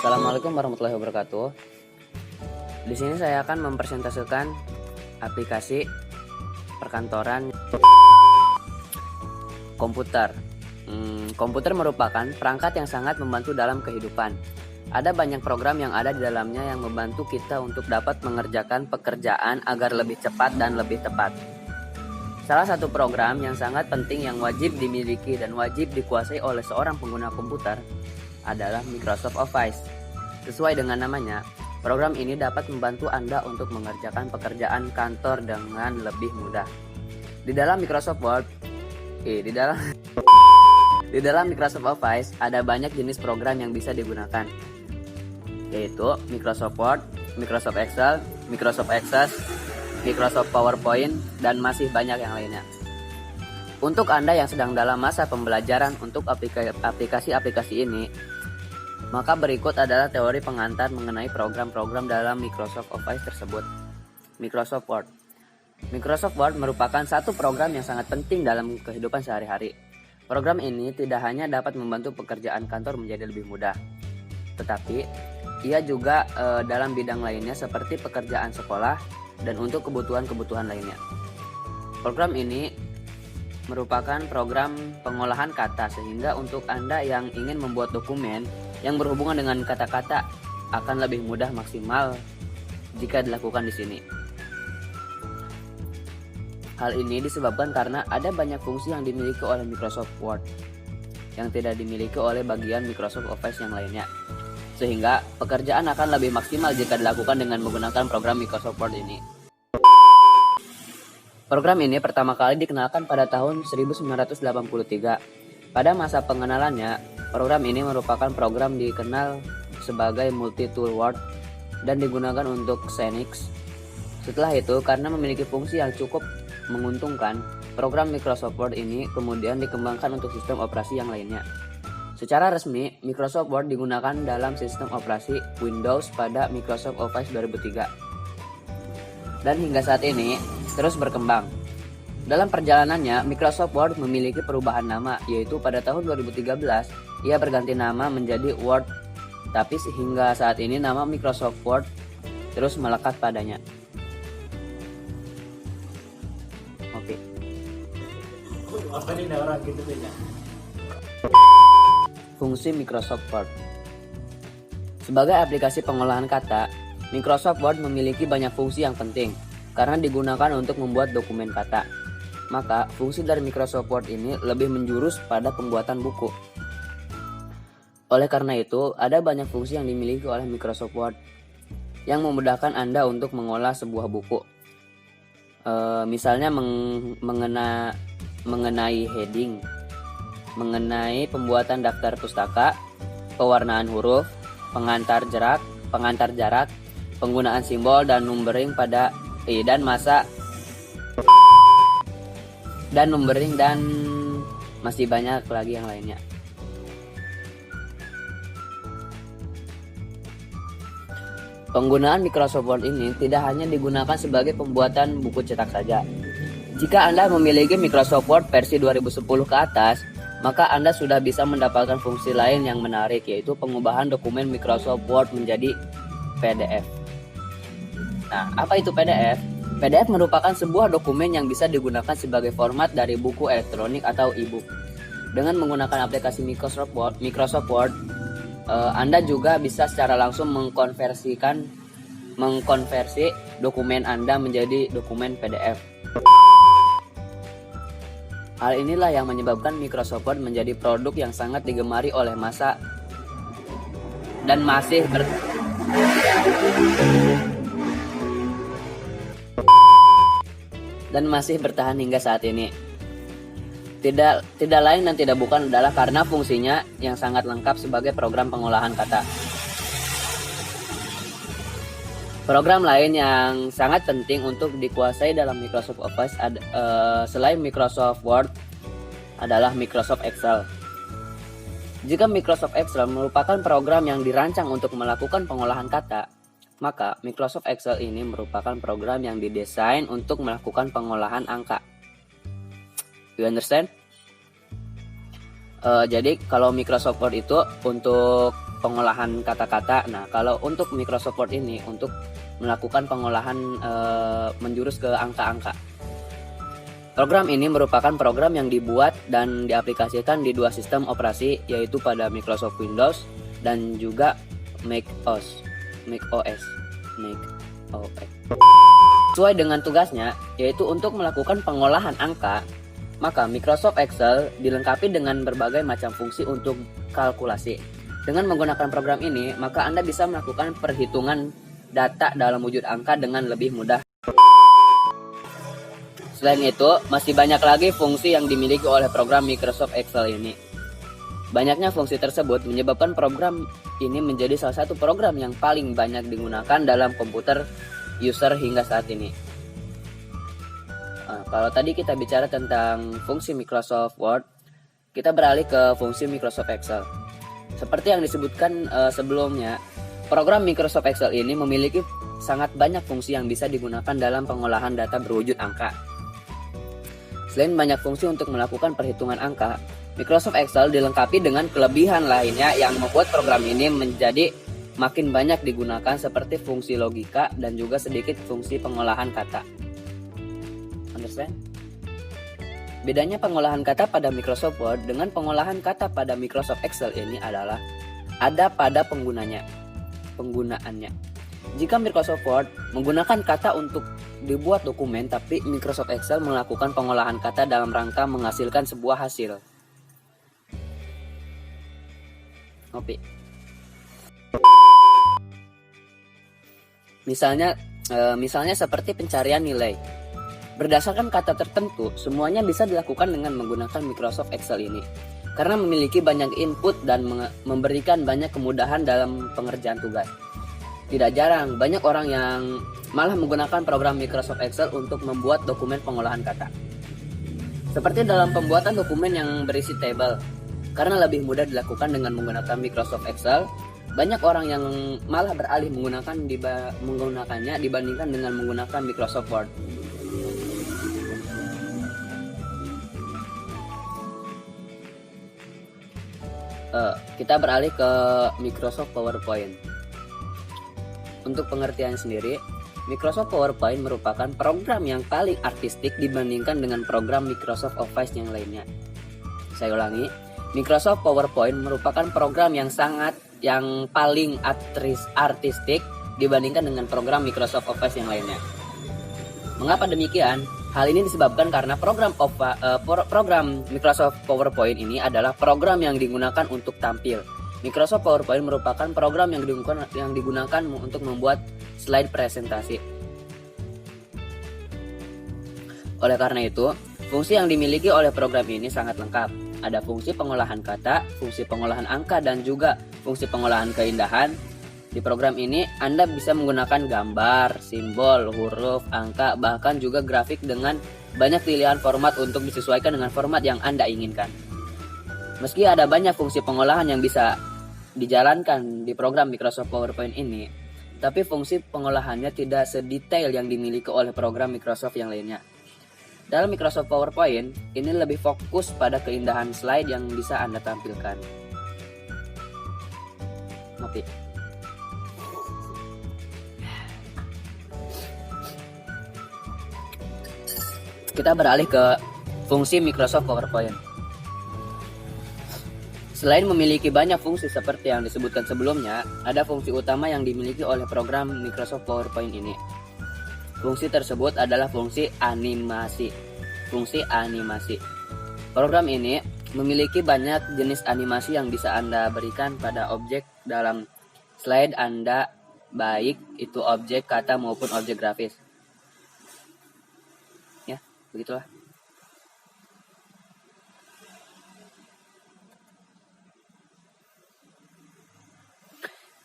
Assalamualaikum warahmatullahi wabarakatuh. Di sini saya akan mempresentasikan aplikasi perkantoran komputer. Komputer merupakan perangkat yang sangat membantu dalam kehidupan. Ada banyak program yang ada di dalamnya yang membantu kita untuk dapat mengerjakan pekerjaan agar lebih cepat dan lebih tepat. Salah satu program yang sangat penting yang wajib dimiliki dan wajib dikuasai oleh seorang pengguna komputer adalah Microsoft Office. Sesuai dengan namanya, program ini dapat membantu Anda untuk mengerjakan pekerjaan kantor dengan lebih mudah. Di dalam Microsoft Word, di dalam Microsoft Office ada banyak jenis program yang bisa digunakan, yaitu Microsoft Word, Microsoft Excel, Microsoft Access, Microsoft PowerPoint, dan masih banyak yang lainnya. Untuk Anda yang sedang dalam masa pembelajaran untuk aplikasi-aplikasi ini, maka berikut adalah teori pengantar mengenai program-program dalam Microsoft Office tersebut. Microsoft Word. Microsoft Word merupakan satu program yang sangat penting dalam kehidupan sehari-hari. Program ini tidak hanya dapat membantu pekerjaan kantor menjadi lebih mudah, tetapi ia juga dalam bidang lainnya seperti pekerjaan sekolah dan untuk kebutuhan-kebutuhan lainnya. Program ini merupakan program pengolahan kata, sehingga untuk Anda yang ingin membuat dokumen yang berhubungan dengan kata-kata akan lebih mudah maksimal jika dilakukan di sini. Hal ini disebabkan karena ada banyak fungsi yang dimiliki oleh Microsoft Word yang tidak dimiliki oleh bagian Microsoft Office yang lainnya, sehingga pekerjaan akan lebih maksimal jika dilakukan dengan menggunakan program Microsoft Word ini. Program ini pertama kali dikenalkan pada tahun 1983. Pada masa pengenalannya, program ini merupakan program dikenal sebagai multi-tool Word dan digunakan untuk Xenix. Setelah itu, karena memiliki fungsi yang cukup menguntungkan, program Microsoft Word ini kemudian dikembangkan untuk sistem operasi yang lainnya. Secara resmi, Microsoft Word digunakan dalam sistem operasi Windows pada Microsoft Office 2003. Dan hingga saat ini terus berkembang. Dalam perjalanannya, Microsoft Word memiliki perubahan nama, yaitu pada tahun 2013 ia berganti nama menjadi Word, tapi sehingga saat ini nama Microsoft Word terus melekat padanya. Oke. Fungsi Microsoft Word. Sebagai aplikasi pengolahan kata, Microsoft Word memiliki banyak fungsi yang penting karena digunakan untuk membuat dokumen kata. Maka, fungsi dari Microsoft Word ini lebih menjurus pada pembuatan buku. Oleh karena itu, ada banyak fungsi yang dimiliki oleh Microsoft Word yang memudahkan Anda untuk mengolah sebuah buku. Misalnya mengenai heading, mengenai pembuatan daftar pustaka, pewarnaan huruf, pengantar jarak, penggunaan simbol dan numbering dan masih banyak lagi yang lainnya. Penggunaan Microsoft Word ini tidak hanya digunakan sebagai pembuatan buku cetak saja. Jika Anda memiliki Microsoft Word versi 2010 ke atas, maka Anda sudah bisa mendapatkan fungsi lain yang menarik, yaitu pengubahan dokumen Microsoft Word menjadi PDF. Nah, apa itu PDF? PDF merupakan sebuah dokumen yang bisa digunakan sebagai format dari buku elektronik atau e-book. Dengan menggunakan aplikasi Microsoft Word, Anda juga bisa secara langsung mengkonversi dokumen Anda menjadi dokumen PDF. Hal inilah yang menyebabkan Microsoft Word menjadi produk yang sangat digemari oleh massa dan masih bertahan hingga saat ini. Tidak lain dan tidak bukan adalah karena fungsinya yang sangat lengkap sebagai program pengolahan kata. Program lain yang sangat penting untuk dikuasai dalam Microsoft Office selain Microsoft Word adalah Microsoft Excel. Jika Microsoft Excel merupakan program yang dirancang untuk melakukan pengolahan kata, maka Microsoft Excel ini merupakan program yang didesain untuk melakukan pengolahan angka. You understand? Jadi kalau Microsoft Word itu untuk pengolahan kata-kata. Nah, kalau untuk Microsoft Word ini untuk melakukan pengolahan menjurus ke angka-angka. Program ini merupakan program yang dibuat dan diaplikasikan di dua sistem operasi, yaitu pada Microsoft Windows dan juga Mac OS. Sesuai dengan tugasnya, yaitu untuk melakukan pengolahan angka, maka Microsoft Excel dilengkapi dengan berbagai macam fungsi untuk kalkulasi. Dengan menggunakan program ini, maka Anda bisa melakukan perhitungan data dalam wujud angka dengan lebih mudah. Selain itu, masih banyak lagi fungsi yang dimiliki oleh program Microsoft Excel ini. Banyaknya fungsi tersebut menyebabkan program ini menjadi salah satu program yang paling banyak digunakan dalam komputer user hingga saat ini. Nah, kalau tadi kita bicara tentang fungsi Microsoft Word, kita beralih ke fungsi Microsoft Excel. Seperti yang disebutkan sebelumnya, program Microsoft Excel ini memiliki sangat banyak fungsi yang bisa digunakan dalam pengolahan data berwujud angka. Selain banyak fungsi untuk melakukan perhitungan angka, Microsoft Excel dilengkapi dengan kelebihan lainnya yang membuat program ini menjadi makin banyak digunakan, seperti fungsi logika dan juga sedikit fungsi pengolahan kata. Understand? Bedanya pengolahan kata pada Microsoft Word dengan pengolahan kata pada Microsoft Excel ini adalah ada pada penggunaannya. Jika Microsoft Word menggunakan kata untuk dibuat dokumen, tapi Microsoft Excel melakukan pengolahan kata dalam rangka menghasilkan sebuah hasil. Oke. Misalnya seperti pencarian nilai. Berdasarkan kata tertentu, semuanya bisa dilakukan dengan menggunakan Microsoft Excel ini. Karena memiliki banyak input dan memberikan banyak kemudahan dalam pengerjaan tugas. Tidak jarang, banyak orang yang malah menggunakan program Microsoft Excel untuk membuat dokumen pengolahan kata. Seperti dalam pembuatan dokumen yang berisi tabel. Karena lebih mudah dilakukan dengan menggunakan Microsoft Excel, banyak orang yang malah beralih menggunakannya dibandingkan dengan menggunakan Microsoft Word. Kita beralih ke Microsoft PowerPoint. Untuk pengertian sendiri, Microsoft PowerPoint merupakan program yang paling artistik dibandingkan dengan program Microsoft Office yang lainnya. Saya ulangi, Microsoft PowerPoint merupakan program yang paling artistik dibandingkan dengan program Microsoft Office yang lainnya. Mengapa demikian? Hal ini disebabkan karena program Microsoft PowerPoint ini adalah program yang digunakan untuk tampil. Microsoft PowerPoint merupakan program yang digunakan untuk membuat slide presentasi. Oleh karena itu, fungsi yang dimiliki oleh program ini sangat lengkap. Ada fungsi pengolahan kata, fungsi pengolahan angka, dan juga fungsi pengolahan keindahan. Di program ini, Anda bisa menggunakan gambar, simbol, huruf, angka, bahkan juga grafik dengan banyak pilihan format untuk disesuaikan dengan format yang Anda inginkan. Meski ada banyak fungsi pengolahan yang bisa dijalankan di program Microsoft PowerPoint ini, tapi fungsi pengolahannya tidak sedetail yang dimiliki oleh program Microsoft yang lainnya. Dalam Microsoft PowerPoint, ini lebih fokus pada keindahan slide yang bisa Anda tampilkan. Oke. Kita beralih ke fungsi Microsoft PowerPoint. Selain memiliki banyak fungsi seperti yang disebutkan sebelumnya, ada fungsi utama yang dimiliki oleh program Microsoft PowerPoint ini. Fungsi tersebut adalah fungsi animasi. Program ini memiliki banyak jenis animasi yang bisa Anda berikan pada objek dalam slide Anda, baik itu objek kata maupun objek grafis. Ya, begitulah.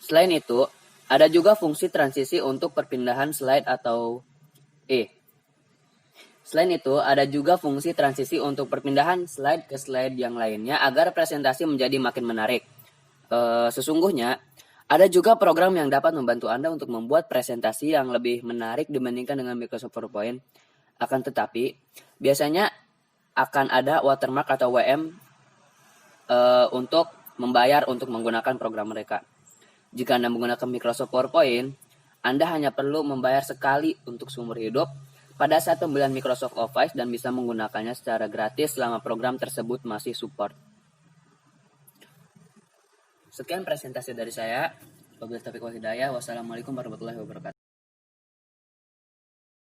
Selain itu, ada juga fungsi transisi untuk perpindahan slide atau Selain itu, ada juga fungsi transisi untuk perpindahan slide ke slide yang lainnya agar presentasi menjadi makin menarik. Sesungguhnya, ada juga program yang dapat membantu Anda untuk membuat presentasi yang lebih menarik dibandingkan dengan Microsoft PowerPoint. Akan tetapi, biasanya akan ada watermark atau WM untuk membayar untuk menggunakan program mereka. Jika Anda menggunakan Microsoft PowerPoint, Anda hanya perlu membayar sekali untuk seumur hidup pada saat pembelian Microsoft Office dan bisa menggunakannya secara gratis selama program tersebut masih support. Sekian presentasi dari saya. Wabillahi taufiq wal hidayah. Wassalamualaikum warahmatullahi wabarakatuh.